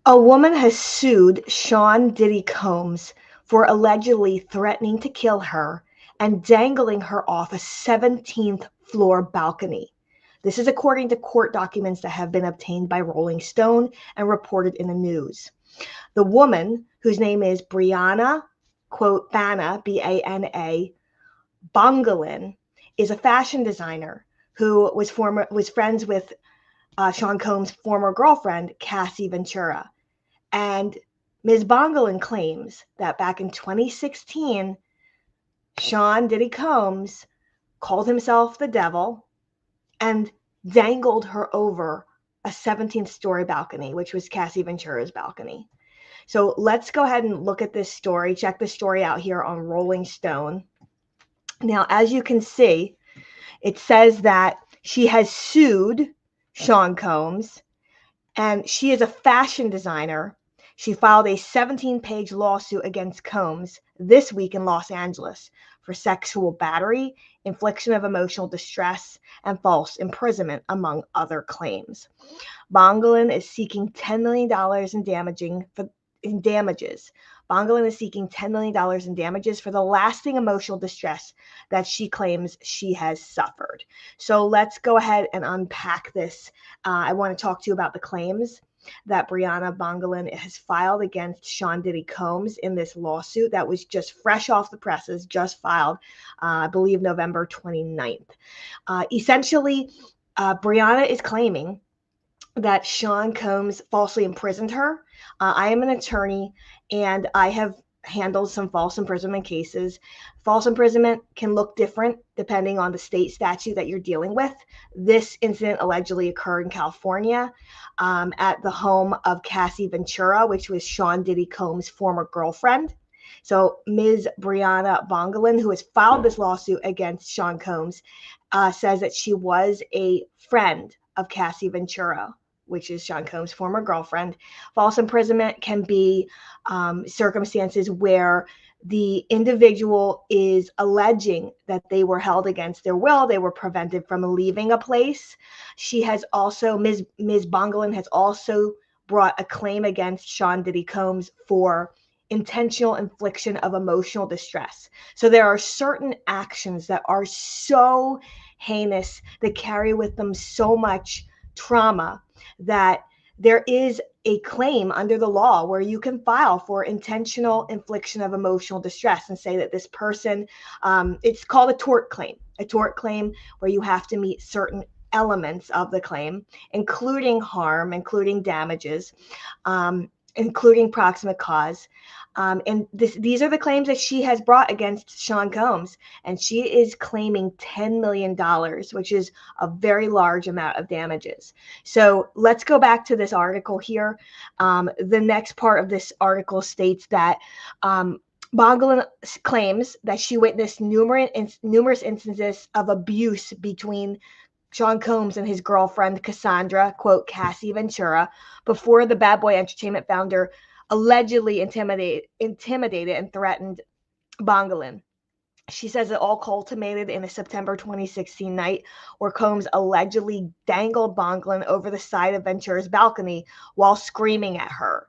A woman has sued Sean Diddy Combs for allegedly threatening to kill her and dangling her off a 17th floor balcony. This is according to court documents that have been obtained by Rolling Stone and reported in the news. The woman, whose name is Brianna, quote, Bana, B-A-N-A, Bongalin, is a fashion designer who was friends with Sean Combs' former girlfriend, Cassie Ventura. And Ms. Bongalin claims that back in 2016, Sean Diddy Combs called himself the devil and dangled her over a 17th story balcony, which was Cassie Ventura's balcony. So let's go ahead and look at this story, check the story out here on Rolling Stone. Now, as you can see, it says that she has sued Sean Combs, and she is a fashion designer. She filed a 17-page lawsuit against Combs this week in Los Angeles for sexual battery, infliction of emotional distress, and false imprisonment, among other claims. Bongalin is seeking $10 million in damages. Bongalin is seeking $10 million in damages for the lasting emotional distress that she claims she has suffered. So let's go ahead and unpack this. I want to talk to you about the claims that Brianna Bongalin has filed against Sean Diddy Combs in this lawsuit that was just fresh off the presses, just filed, I believe, November 29th. Essentially, Brianna is claiming that Sean Combs falsely imprisoned her. I am an attorney, and I have handled some false imprisonment cases. False imprisonment can look different depending on the state statute that you're dealing with. This incident allegedly occurred in California at the home of Cassie Ventura, which was Sean Diddy Combs' former girlfriend. So Ms. Brianna Bongalin, who has filed this lawsuit against Sean Combs, says that she was a friend of Cassie Ventura, which is Sean Combs' former girlfriend. False imprisonment can be circumstances where the individual is alleging that they were held against their will, they were prevented from leaving a place. She has also, Ms. Bongalin has also brought a claim against Sean Diddy Combs for intentional infliction of emotional distress. So there are certain actions that are so heinous, that carry with them so much trauma, that there is a claim under the law where you can file for intentional infliction of emotional distress and say that this person, it's called a tort claim where you have to meet certain elements of the claim, including harm, including damages, including proximate cause. And these are the claims that she has brought against Sean Combs, and she is claiming $10 million, which is a very large amount of damages. So let's go back to this article here. The next part of this article states that Bongalin claims that she witnessed numerous instances of abuse between Sean Combs and his girlfriend, Cassandra, quote, Cassie Ventura, before the Bad Boy Entertainment founder allegedly intimidated and threatened Bongalin. She says it all culminated in a September 2016 night where Combs allegedly dangled Bongalin over the side of Ventura's balcony while screaming at her.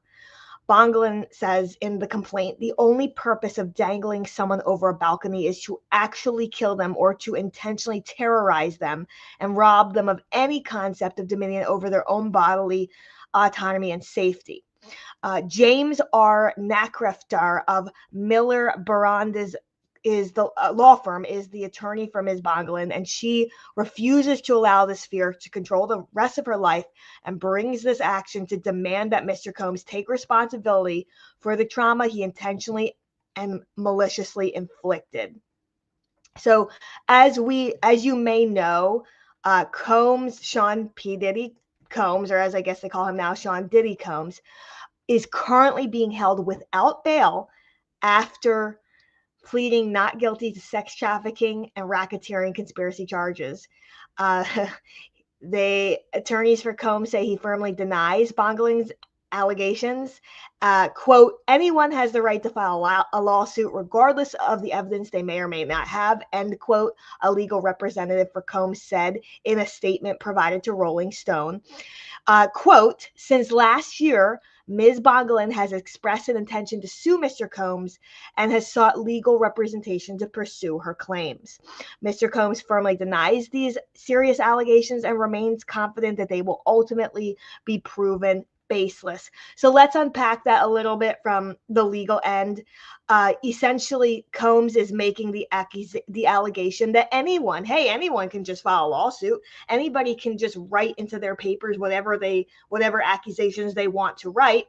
Bongalin says in the complaint, the only purpose of dangling someone over a balcony is to actually kill them or to intentionally terrorize them and rob them of any concept of dominion over their own bodily autonomy and safety. James R. Nakreftar of Miller Barandas is the law firm, is the attorney for Ms. Bongalin, and she refuses to allow this fear to control the rest of her life and brings this action to demand that Mr. Combs take responsibility for the trauma he intentionally and maliciously inflicted. So as you may know, Combs, Sean P. Diddy Combs, or as I guess they call him now, Sean Diddy Combs, is currently being held without bail after pleading not guilty to sex trafficking and racketeering conspiracy charges. The attorneys for Combs say he firmly denies Bongalin's allegations. Quote, anyone has the right to file a lawsuit regardless of the evidence they may or may not have, end quote, a legal representative for Combs said in a statement provided to Rolling Stone. Quote, since last year, Ms. Bongolan has expressed an intention to sue Mr. Combs and has sought legal representation to pursue her claims. Mr. Combs firmly denies these serious allegations and remains confident that they will ultimately be proven baseless. So let's unpack that a little bit from the legal end. Essentially, Combs is making the allegation that anyone can just file a lawsuit. Anybody can just write into their papers whatever accusations they want to write,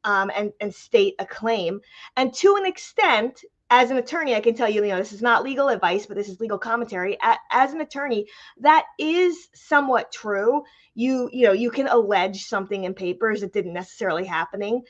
and state a claim. And to an extent, as an attorney, I can tell you, this is not legal advice, but this is legal commentary. As an attorney, that is somewhat true. You can allege something in papers that didn't necessarily happen.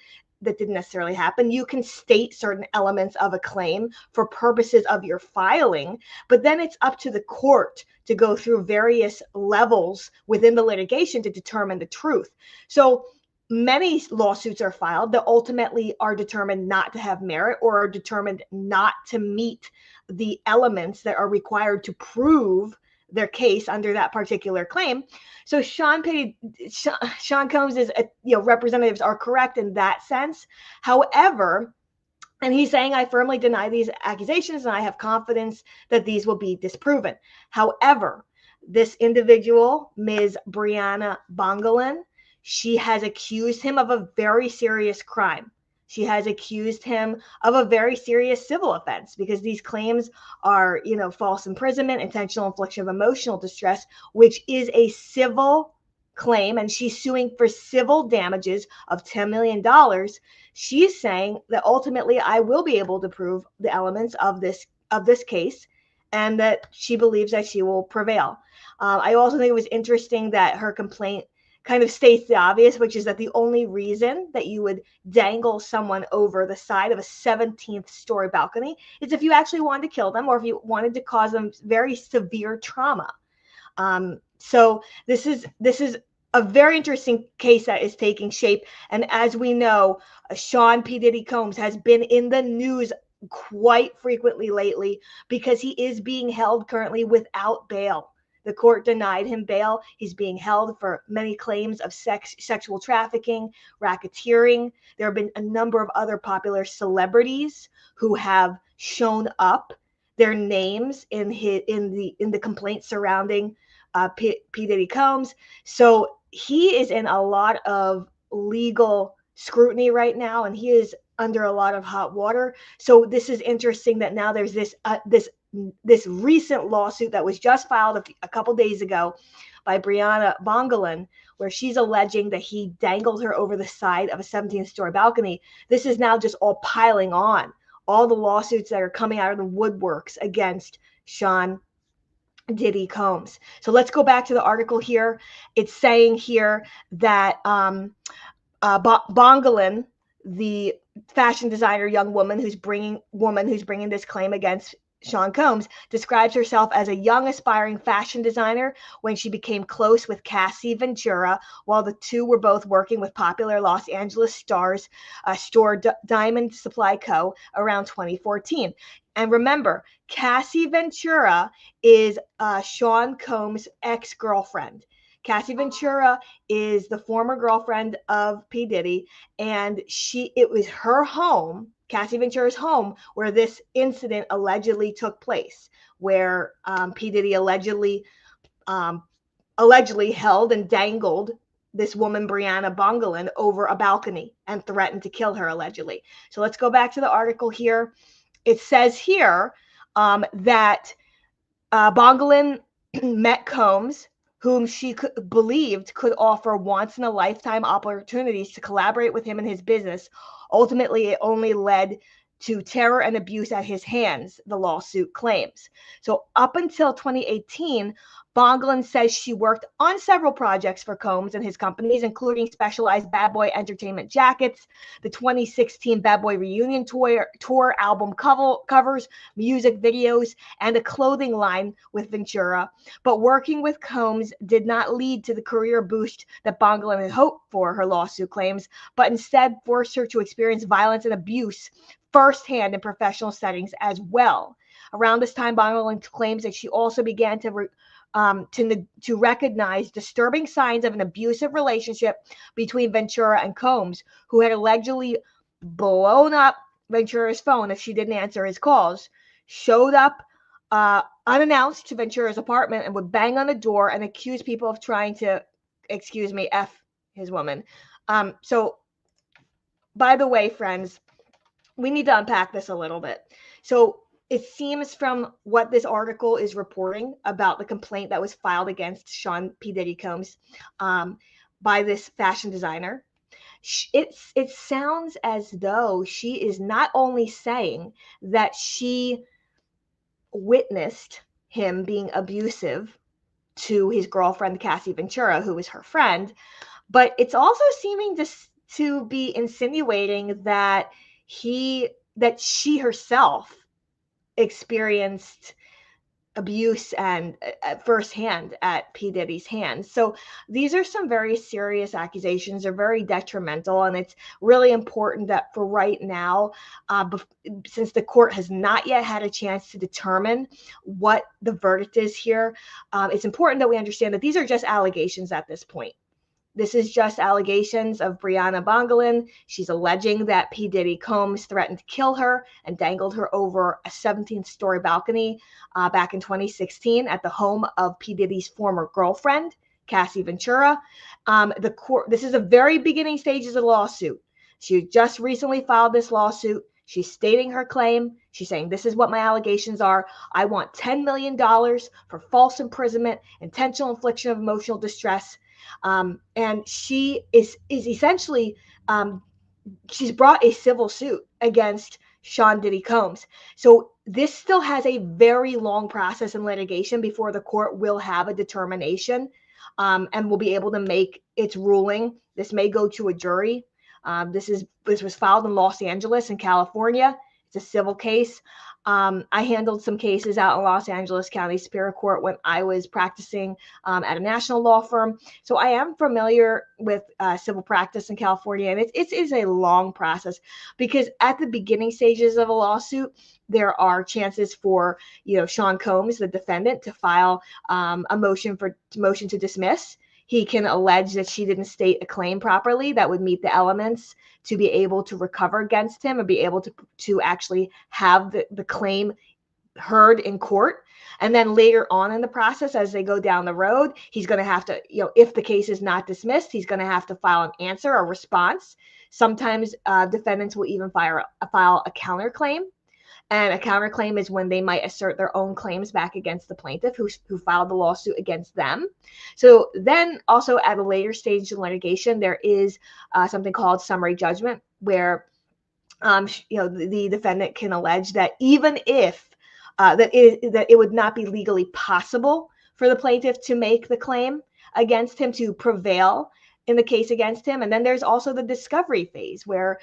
You can state certain elements of a claim for purposes of your filing, but then it's up to the court to go through various levels within the litigation to determine the truth. So many lawsuits are filed that ultimately are determined not to have merit or are determined not to meet the elements that are required to prove their case under that particular claim. So Sean Combs' representatives are correct in that sense. However, and he's saying, I firmly deny these accusations and I have confidence that these will be disproven. However, this individual, Ms. Brianna Bongolan, she has accused him of a very serious crime. She has accused him of a very serious civil offense because these claims are, false imprisonment, intentional infliction of emotional distress, which is a civil claim, and she's suing for civil damages of $10 million. She's saying that ultimately I will be able to prove the elements of this case and that she believes that she will prevail. I also think it was interesting that her complaint kind of states the obvious, which is that the only reason that you would dangle someone over the side of a 17th story balcony is if you actually wanted to kill them or if you wanted to cause them very severe trauma. So this is a very interesting case that is taking shape. And as we know, Sean P. Diddy Combs has been in the news quite frequently lately because he is being held currently without bail. The court denied him bail. He's being held for many claims of sexual trafficking, racketeering. There have been a number of other popular celebrities who have shown up, their names in the complaint surrounding P. Diddy Combs. So he is in a lot of legal scrutiny right now, and he is under a lot of hot water. So this is interesting that now there's this recent lawsuit that was just filed a couple days ago by Brianna Bongolan, where she's alleging that he dangled her over the side of a 17th story balcony. This is now just all piling on, all the lawsuits that are coming out of the woodworks against Sean Diddy Combs. So let's go back to the article here. It's saying here that Bongolan, the fashion designer young woman who's bringing this claim against Sean Combs, describes herself as a young aspiring fashion designer when she became close with Cassie Ventura while the two were both working with popular Los Angeles stars store Diamond Supply Co. around 2014. And remember, Cassie Ventura is Sean Combs' ex-girlfriend. Cassie Ventura is the former girlfriend of P. Diddy, and it was her home, Cassie Ventura's home, where this incident allegedly took place, where P. Diddy allegedly held and dangled this woman, Brianna Bongolan, over a balcony and threatened to kill her, allegedly. So let's go back to the article here. It says here that Bongolan met Combs, whom she believed could offer once-in-a-lifetime opportunities to collaborate with him in his business. Ultimately, it only led to terror and abuse at his hands, the lawsuit claims. So up until 2018, Bongolan says she worked on several projects for Combs and his companies, including specialized Bad Boy entertainment jackets, the 2016 Bad Boy reunion tour album covers, music videos, and a clothing line with Ventura. But working with Combs did not lead to the career boost that Bongolan had hoped for, her lawsuit claims, but instead forced her to experience violence and abuse firsthand in professional settings as well. Around this time, Bongolan claims that she also began to to recognize disturbing signs of an abusive relationship between Ventura and Combs, who had allegedly blown up Ventura's phone if she didn't answer his calls, showed up unannounced to Ventura's apartment and would bang on the door and accuse people of trying to, excuse me, F his woman. So, by the way, friends, we need to unpack this a little bit. So it seems from what this article is reporting about the complaint that was filed against Sean P. Diddy Combs by this fashion designer, it sounds as though she is not only saying that she witnessed him being abusive to his girlfriend, Cassie Ventura, who was her friend, but it's also seeming to be insinuating that she herself experienced abuse and firsthand at P. Diddy's hands. So these are some very serious accusations. They're very detrimental, and it's really important that for right now, since the court has not yet had a chance to determine what the verdict is here, it's important that we understand that these are just allegations at this point. This is just allegations of Brianna Bongolan. She's alleging that P. Diddy Combs threatened to kill her and dangled her over a 17th-story balcony back in 2016 at the home of P. Diddy's former girlfriend, Cassie Ventura. This is the very beginning stages of the lawsuit. She just recently filed this lawsuit. She's stating her claim. She's saying, this is what my allegations are. I want $10 million for false imprisonment, intentional infliction of emotional distress. And she is essentially, she's brought a civil suit against Sean Diddy Combs. So this still has a very long process in litigation before the court will have a determination and will be able to make its ruling. This may go to a jury. This was filed in Los Angeles in California. It's a civil case. I handled some cases out in Los Angeles County Superior Court when I was practicing at a national law firm. So I am familiar with civil practice in California, and it is a long process because at the beginning stages of a lawsuit, there are chances for Sean Combs, the defendant, to file a motion to dismiss. He can allege that she didn't state a claim properly that would meet the elements to be able to recover against him and be able to actually have the claim heard in court. And then later on in the process, as they go down the road, he's going to have to, if the case is not dismissed, he's going to have to file an answer, a response. Sometimes defendants will even file a counterclaim. And a counterclaim is when they might assert their own claims back against the plaintiff who filed the lawsuit against them. So then also at a later stage in litigation, there is something called summary judgment where the defendant can allege that even if that it would not be legally possible for the plaintiff to make the claim against him, to prevail in the case against him. And then there's also the discovery phase where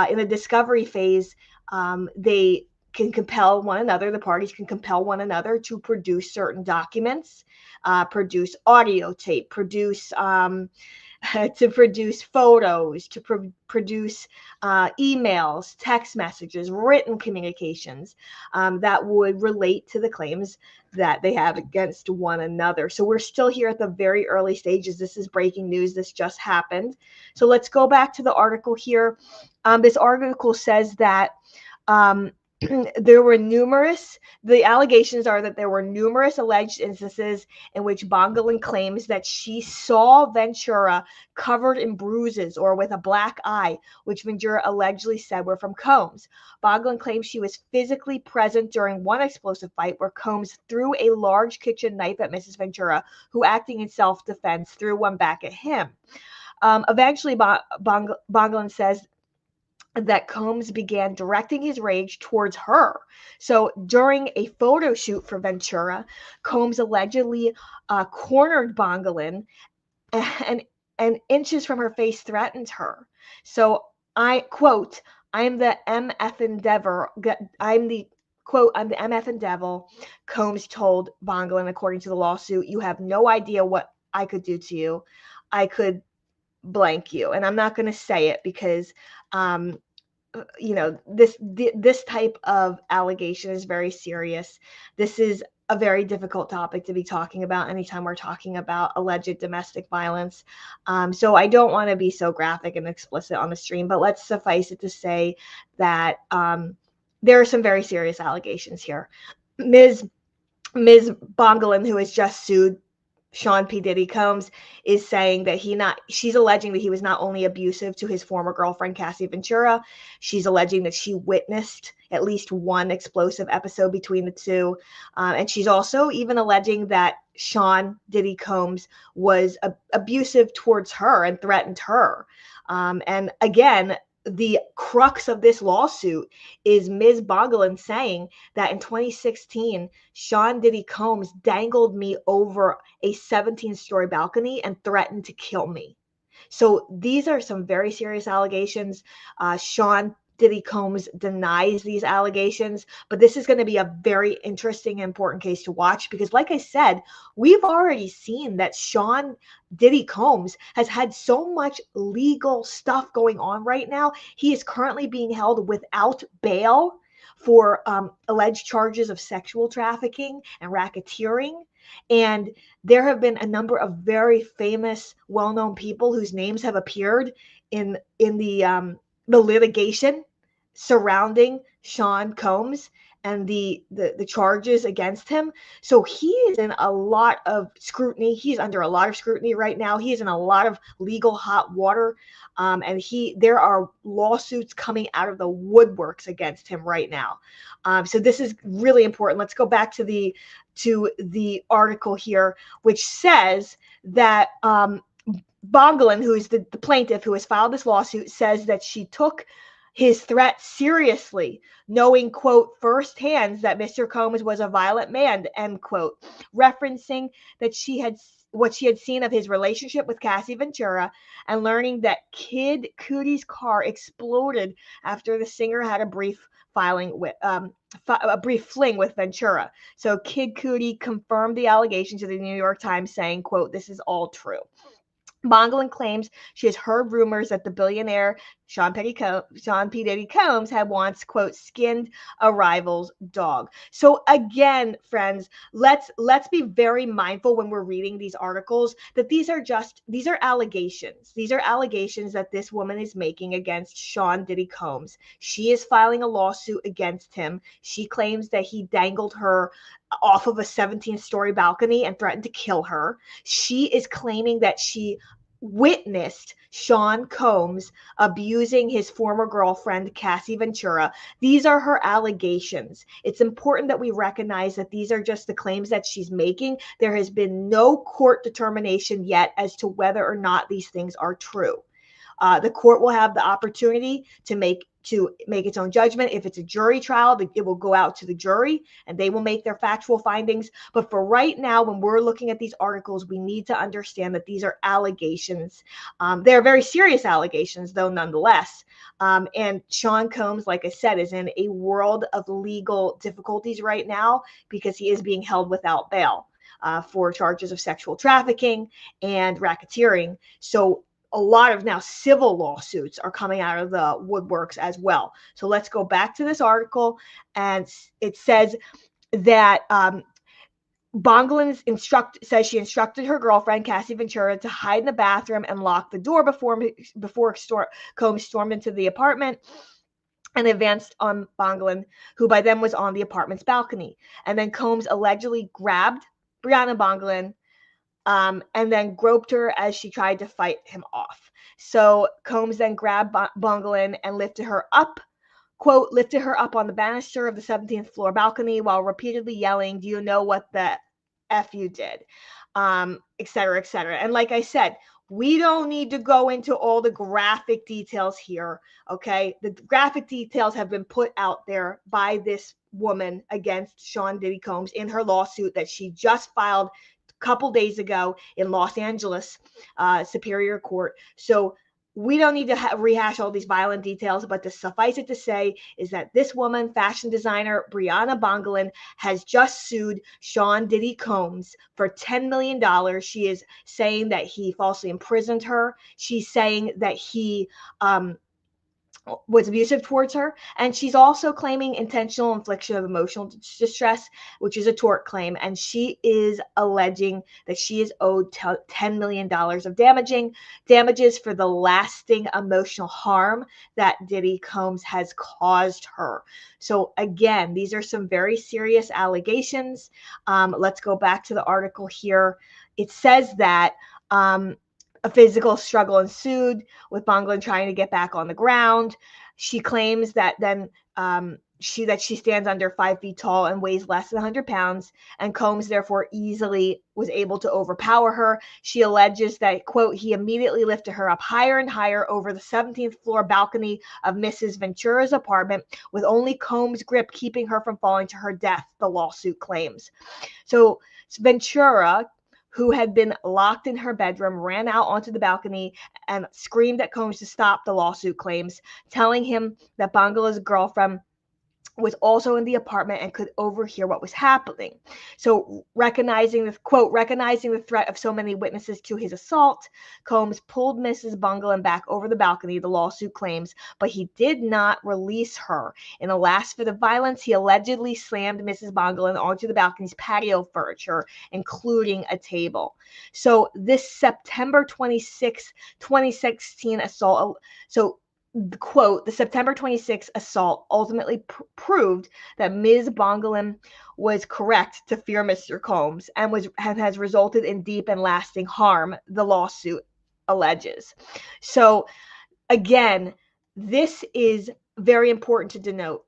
in the discovery phase, they can compel one another, the parties can compel one another to produce certain documents, produce audio tape, produce photos, to produce emails, text messages, written communications that would relate to the claims that they have against one another. So we're still here at the very early stages. This is breaking news. This just happened. So let's go back to the article here. This article says that the allegations are that there were numerous alleged instances in which Bongolan claims that she saw Ventura covered in bruises or with a black eye, which Ventura allegedly said were from Combs. Bongolan claims she was physically present during one explosive fight where Combs threw a large kitchen knife at Mrs. Ventura, who, acting in self-defense, threw one back at him. Eventually, Bongolan says that Combs began directing his rage towards her. So during a photo shoot for Ventura, Combs allegedly cornered Bongolan and inches from her face threatened her. So I quote, I'm the MFing devil. I'm the MFing devil, Combs told Bongolan, according to the lawsuit. You have no idea what I could do to you. I could blank you. And I'm not going to say it because this type of allegation is very serious. This is a very difficult topic to be talking about anytime we're talking about alleged domestic violence. So I don't want to be so graphic and explicit on the stream, but let's suffice it to say that there are some very serious allegations here. Ms. Bongolan, who has just sued Sean P. Diddy Combs, is saying that she's alleging that he was not only abusive to his former girlfriend, Cassie Ventura, she's alleging that she witnessed at least one explosive episode between the two. And she's also even alleging that Sean Diddy Combs was abusive towards her and threatened her. And again, the crux of this lawsuit is Ms. Bongolan saying that in 2016, Sean Diddy Combs dangled me over a 17-story balcony and threatened to kill me. So these are some very serious allegations. Sean Diddy Combs denies these allegations, but this is going to be a very interesting and important case to watch because, like I said, we've already seen that Sean Diddy Combs has had so much legal stuff going on right now. He is currently being held without bail for alleged charges of sexual trafficking and racketeering. And there have been a number of very famous, well-known people whose names have appeared in the litigation surrounding Sean Combs and the charges against him. So he is in a lot of scrutiny. He's under a lot of scrutiny right now. He is in a lot of legal hot water. And there are lawsuits coming out of the woodworks against him right now. So this is really important. Let's go back to the article here, which says that Bongolan, who is the plaintiff who has filed this lawsuit, says that she took his threat seriously, knowing, quote, firsthand that Mr. Combs was a violent man, end quote, referencing that what she had seen of his relationship with Cassie Ventura and learning that Kid Cudi's car exploded after the singer had a brief fling with Ventura. So Kid Cudi confirmed the allegation to the New York Times, saying, quote, this is all true. Bongolan claims she has heard rumors that the billionaire Sean P. Diddy Combs had once, quote, skinned a rival's dog. So again, friends, let's be very mindful when we're reading these articles that these are allegations. These are allegations that this woman is making against Sean Diddy Combs. She is filing a lawsuit against him. She claims that he dangled her off of a 17-story balcony and threatened to kill her. She is claiming that she witnessed Sean Combs abusing his former girlfriend, Cassie Ventura. These are her allegations. It's important that we recognize that these are just the claims that she's making. There has been no court determination yet as to whether or not these things are true. The court will have the opportunity to make its own judgment. If it's a jury trial, it will go out to the jury and they will make their factual findings. But for right now, when we're looking at these articles, we need to understand that these are allegations. They're very serious allegations, though, nonetheless. And Sean Combs, like I said, is in a world of legal difficulties right now because he is being held without bail for charges of sexual trafficking and racketeering. So a lot of now civil lawsuits are coming out of the woodworks as well. So let's go back to this article, and it says that Bongolan says she instructed her girlfriend, Cassie Ventura, to hide in the bathroom and lock the door before Combs stormed into the apartment and advanced on Bongolan, who by then was on the apartment's balcony. And then Combs allegedly grabbed Brianna Bongolan and then groped her as she tried to fight him off. So Combs then grabbed Bongolan and lifted her up, quote, lifted her up on the banister of the 17th floor balcony while repeatedly yelling, do you know what the F you did? Et cetera, et cetera. And like I said, we don't need to go into all the graphic details here, okay? The graphic details have been put out there by this woman against Sean Diddy Combs in her lawsuit that she just filed couple days ago in Los Angeles Superior Court. So we don't need to rehash all these violent details, but to suffice it to say is that this woman, fashion designer Brianna Bongolan, has just sued Sean Diddy Combs for $10 million. She is saying that he falsely imprisoned her. She's saying that he was abusive towards her. And she's also claiming intentional infliction of emotional distress, which is a tort claim. And she is alleging that she is owed $10 million of damages for the lasting emotional harm that Diddy Combs has caused her. So again, these are some very serious allegations. Let's go back to the article here. It says that a physical struggle ensued with Dangling trying to get back on the ground. She claims that then she stands under 5 feet tall and weighs less than 100 pounds, and Combs therefore easily was able to overpower her. She alleges that, quote, he immediately lifted her up higher and higher over the 17th floor balcony of Mrs. Ventura's apartment, with only Combs' grip keeping her from falling to her death, the lawsuit claims. So Ventura, who had been locked in her bedroom, ran out onto the balcony and screamed at Combs to stop, the lawsuit claims, telling him that Bangala's girlfriend was also in the apartment and could overhear what was happening. So recognizing the threat of so many witnesses to his assault, Combs pulled Mrs. Bungalow back over the balcony, the lawsuit claims, but he did not release her. In a last fit of violence, he allegedly slammed Mrs. Bungalow onto the balcony's patio furniture, including a table. So this September 26, 2016 assault, quote, the September 26th assault ultimately proved that Ms. Bongolan was correct to fear Mr. Combs and has resulted in deep and lasting harm, the lawsuit alleges. So again, this is very important to denote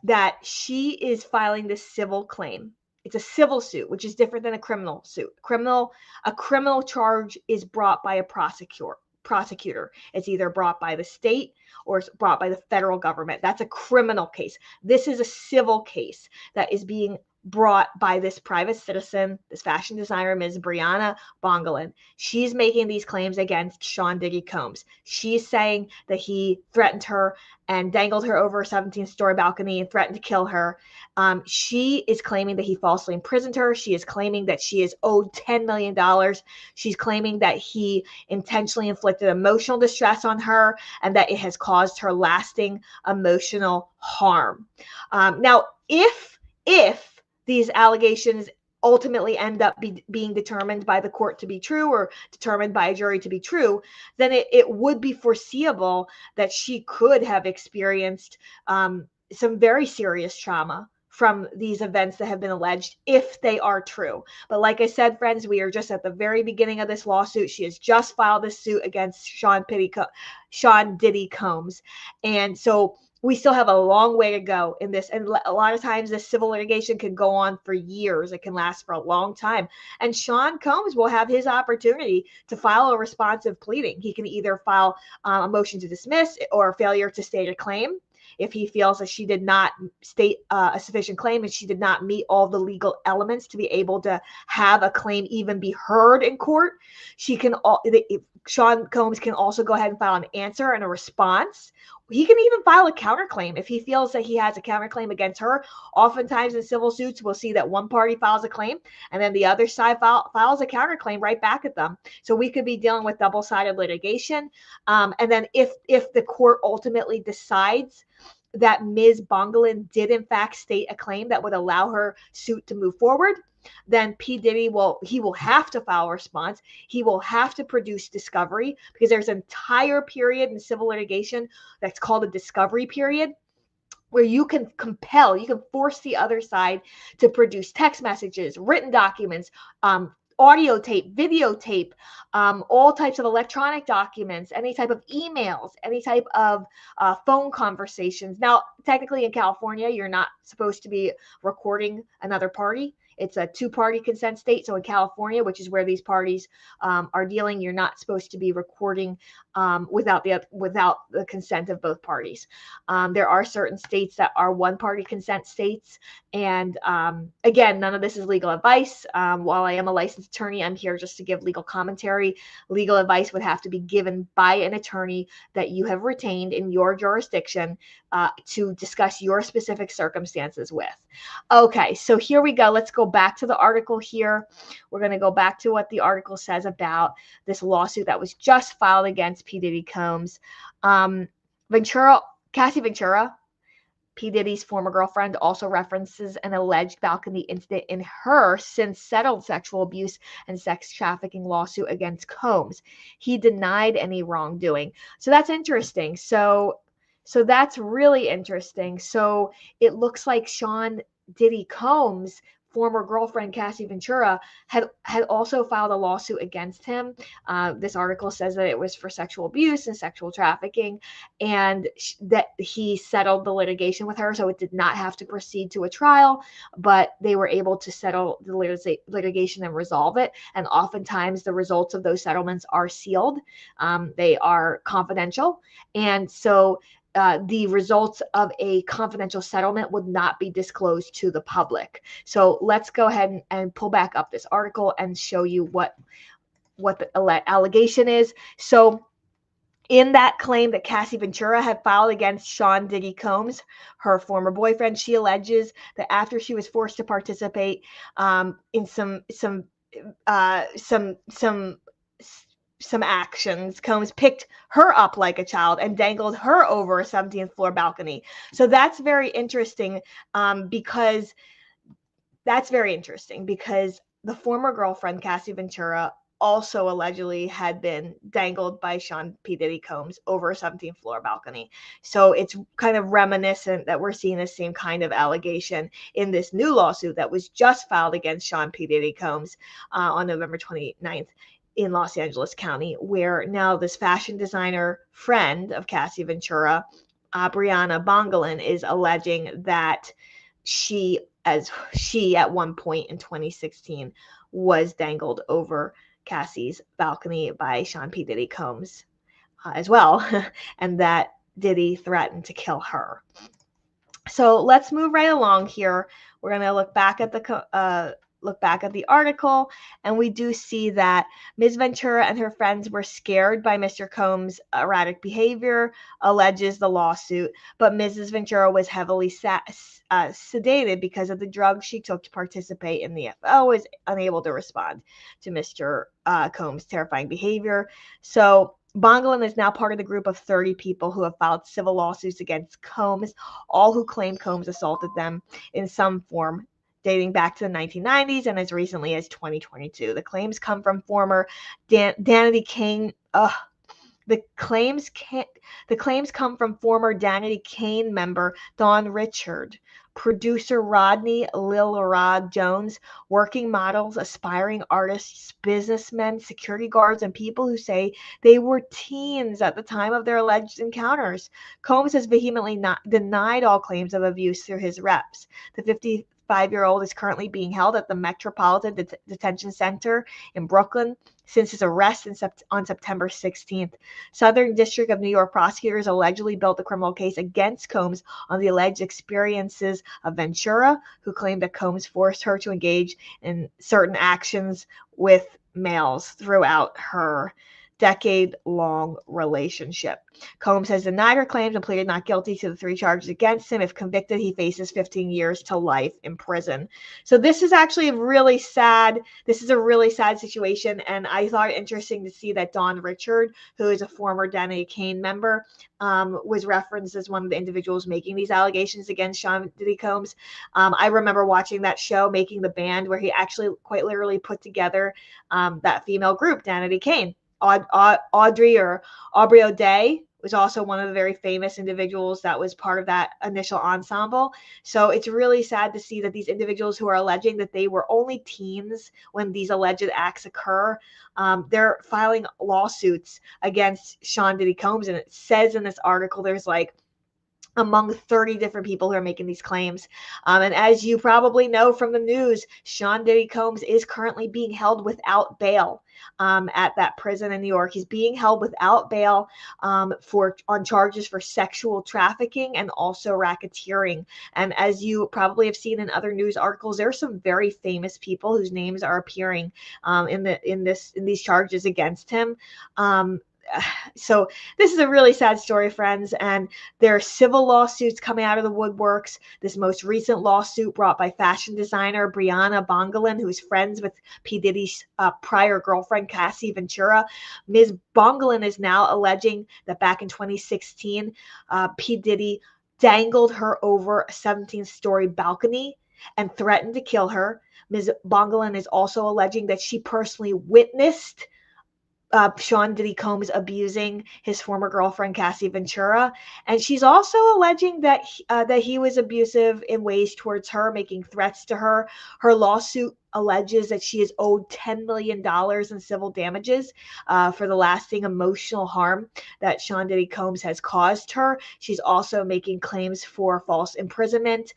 that she is filing this civil claim. It's a civil suit, which is different than a criminal suit. A criminal charge is brought by a prosecutor. It's either brought by the state or it's brought by the federal government. That's a criminal case. This is a civil case that is being brought by this private citizen, this fashion designer, Ms. Brianna Bongolan. She's making these claims against Sean Diddy Combs. She's saying that he threatened her and dangled her over a 17-story balcony and threatened to kill her. She is claiming that he falsely imprisoned her. She is claiming that she is owed $10 million. She's claiming that he intentionally inflicted emotional distress on her and that it has caused her lasting emotional harm. Now, if these allegations ultimately end up being determined by the court to be true or determined by a jury to be true, then it would be foreseeable that she could have experienced some very serious trauma from these events that have been alleged, if they are true. But like I said, friends, we are just at the very beginning of this lawsuit. She has just filed this suit against Sean Diddy Combs. And so we still have a long way to go in this. And a lot of times this civil litigation can go on for years. It can last for a long time. And Sean Combs will have his opportunity to file a responsive pleading. He can either file a motion to dismiss or a failure to state a claim. If he feels that she did not state a sufficient claim and she did not meet all the legal elements to be able to have a claim even be heard in court, Sean Combs can also go ahead and file an answer and a response. He can even file a counterclaim if he feels that he has a counterclaim against her. Oftentimes in civil suits, we'll see that one party files a claim and then the other side files a counterclaim right back at them. So we could be dealing with double-sided litigation. And then if the court ultimately decides that Ms. Bongolan did in fact state a claim that would allow her suit to move forward, then P. Diddy will have to file a response. He will have to produce discovery, because there's an entire period in civil litigation that's called a discovery period, where you can force the other side to produce text messages, written documents, audio tape, videotape, all types of electronic documents, any type of emails, any type of phone conversations. Now, technically in California, you're not supposed to be recording another party. It's a two-party consent state. So in California, which is where these parties are dealing, you're not supposed to be recording without the consent of both parties. There are certain states that are one-party consent states. And again, none of this is legal advice. While I am a licensed attorney, I'm here just to give legal commentary. Legal advice would have to be given by an attorney that you have retained in your jurisdiction to discuss your specific circumstances with. Okay, so here we go. Let's go back to the article here. We're going to go back to what the article says about this lawsuit that was just filed against P. Diddy Combs. Cassie Ventura, P. Diddy's former girlfriend, also references an alleged balcony incident in her since settled sexual abuse and sex trafficking lawsuit against Combs. He denied any wrongdoing. So that's interesting. So that's really interesting. So it looks like Sean Diddy Combs' former girlfriend Cassie Ventura had also filed a lawsuit against him. This article says that it was for sexual abuse and sexual trafficking, and that he settled the litigation with her, so it did not have to proceed to a trial, but they were able to settle the litigation and resolve it. And oftentimes the results of those settlements are sealed. They are confidential, and so the results of a confidential settlement would not be disclosed to the public. So let's go ahead and pull back up this article and show you what the allegation is. So in that claim that Cassie Ventura had filed against Sean Diddy Combs, her former boyfriend, she alleges that after she was forced to participate in some actions, Combs picked her up like a child and dangled her over a 17th floor balcony. So that's very interesting because the former girlfriend, Cassie Ventura, also allegedly had been dangled by Sean P. Diddy Combs over a 17th floor balcony. So it's kind of reminiscent that we're seeing the same kind of allegation in this new lawsuit that was just filed against Sean P. Diddy Combs on November 29th in Los Angeles County, where now this fashion designer friend of Cassie Ventura, Brianna Bongelin, is alleging that she at one point in 2016 was dangled over Cassie's balcony by Sean P. Diddy Combs as well, and that Diddy threatened to kill her. So let's move right along here. We're going to look back at the article, and we do see that Ms. Ventura and her friends were scared by Mr. Combs' erratic behavior, alleges the lawsuit, but Mrs. Ventura was heavily sedated because of the drugs she took to participate in the FO, was unable to respond to Mr. Combs' terrifying behavior. So Bongelin is now part of the group of 30 people who have filed civil lawsuits against Combs, all who claim Combs assaulted them in some form dating back to the 1990s and as recently as 2022. The claims come from former Danity Kane. The claims come from former Danity Kane member Don Richard, producer Rodney Lil Rod Jones, working models, aspiring artists, businessmen, security guards, and people who say they were teens at the time of their alleged encounters. Combs has vehemently denied all claims of abuse through his reps. The 55-year-old is currently being held at the Metropolitan Detention Center in Brooklyn since his arrest on September 16th. Southern District of New York prosecutors allegedly built a criminal case against Combs on the alleged experiences of Ventura, who claimed that Combs forced her to engage in certain actions with males throughout her decade-long relationship. Combs has denied her claims and pleaded not guilty to the 3 charges against him. If convicted, he faces 15 years to life in prison. So this is actually a really sad situation, and I thought it interesting to see that Don Richard, who is a former Danity Kane member, was referenced as one of the individuals making these allegations against Sean Diddy Combs. I remember watching that show, Making the Band, where he actually quite literally put together that female group, Danity Kane. Aubrey O'Day was also one of the very famous individuals that was part of that initial ensemble. So it's really sad to see that these individuals who are alleging that they were only teens when these alleged acts occur, they're filing lawsuits against Sean Diddy Combs. And it says in this article, there's like among 30 different people who are making these claims. And as you probably know from the news, Sean Diddy Combs is currently being held without bail at that prison in New York. He's being held without bail on charges for sexual trafficking and also racketeering. And as you probably have seen in other news articles, there are some very famous people whose names are appearing in these charges against him. So this is a really sad story, friends, and there are civil lawsuits coming out of the woodworks. This most recent lawsuit brought by fashion designer Brianna Bongelin, who's friends with P. Diddy's prior girlfriend, Cassie Ventura. Ms. Bongelin is now alleging that back in 2016, P. Diddy dangled her over a 17th-story balcony and threatened to kill her. Ms. Bongelin is also alleging that she personally witnessed Sean Diddy Combs abusing his former girlfriend Cassie Ventura, and she's also alleging that he was abusive in ways towards her, making threats to her. Her lawsuit alleges that she is owed $10 million in civil damages for the lasting emotional harm that Sean Diddy Combs has caused her. She's also making claims for false imprisonment,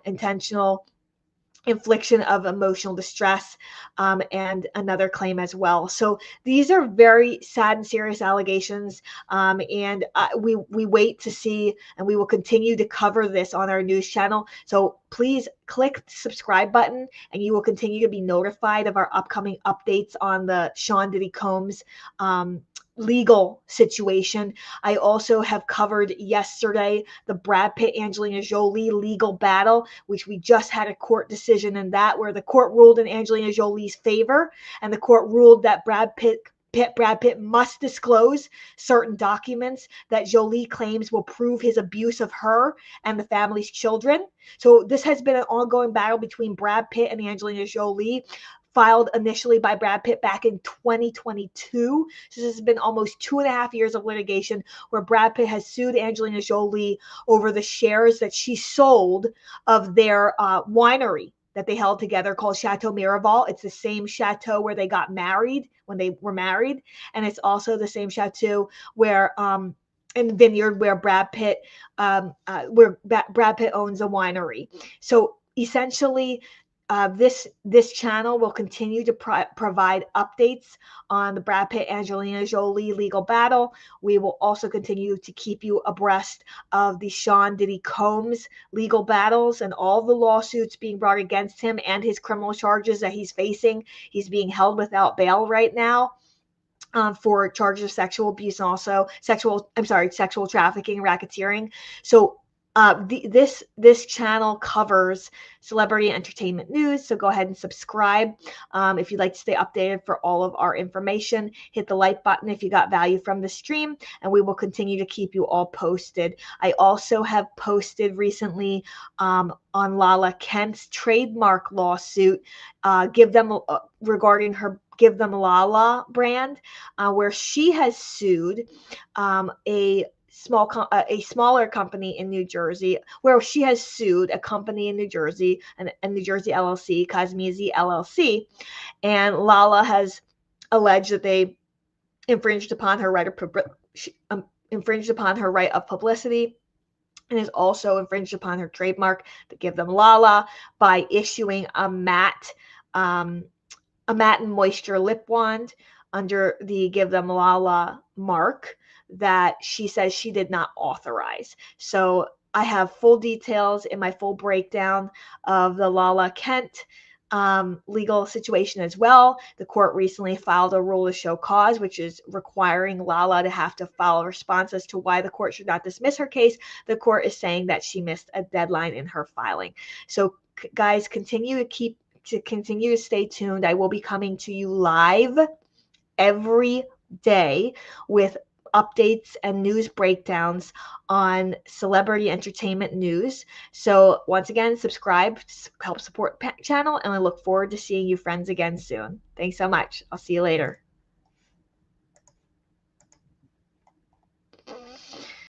intentional infliction of emotional distress, and another claim as well. So these are very sad and serious allegations, and we wait to see, and we will continue to cover this on our news channel. So please click the subscribe button, and you will continue to be notified of our upcoming updates on the Sean Diddy Combs legal situation. I also have covered yesterday the Brad Pitt Angelina Jolie legal battle, which we just had a court decision in that, where the court ruled in Angelina Jolie's favor, and the court ruled that Brad Pitt must disclose certain documents that Jolie claims will prove his abuse of her and the family's children. So this has been an ongoing battle between Brad Pitt and Angelina Jolie, filed initially by Brad Pitt back in 2022. So this has been almost 2.5 years of litigation where Brad Pitt has sued Angelina Jolie over the shares that she sold of their winery that they held together called Chateau Miraval. It's the same chateau where they got married, when they were married. And it's also the same chateau where, in Vineyard, where Brad Pitt owns a winery. So essentially, this channel will continue to provide updates on the Brad Pitt Angelina Jolie legal battle. We will also continue to keep you abreast of the Sean Diddy Combs legal battles and all the lawsuits being brought against him and his criminal charges that he's facing. He's being held without bail right now for charges of sexual abuse and also sexual trafficking and racketeering. So this channel covers celebrity entertainment news, so go ahead and subscribe if you'd like to stay updated for all of our information. Hit the like button if you got value from the stream, and we will continue to keep you all posted. I also have posted recently on Lala Kent's trademark lawsuit, regarding her Give Them Lala brand, where she has sued a smaller company in New Jersey, where she has sued a company in New Jersey, a New Jersey LLC, Cosmesi LLC, and Lala has alleged that they infringed upon her right of publicity, and has also infringed upon her trademark, the Give Them Lala, by issuing a matte and moisture lip wand under the Give Them Lala mark that she says she did not authorize. So I have full details in my full breakdown of the Lala Kent legal situation as well. The court recently filed a rule to show cause, which is requiring Lala to have to file a response as to why the court should not dismiss her case. The court is saying that she missed a deadline in her filing. So guys, continue to stay tuned. I will be coming to you live every day with updates and news breakdowns on celebrity entertainment news. So once again, subscribe to help support the channel, and I look forward to seeing you friends again soon. Thanks so much. I'll see you later.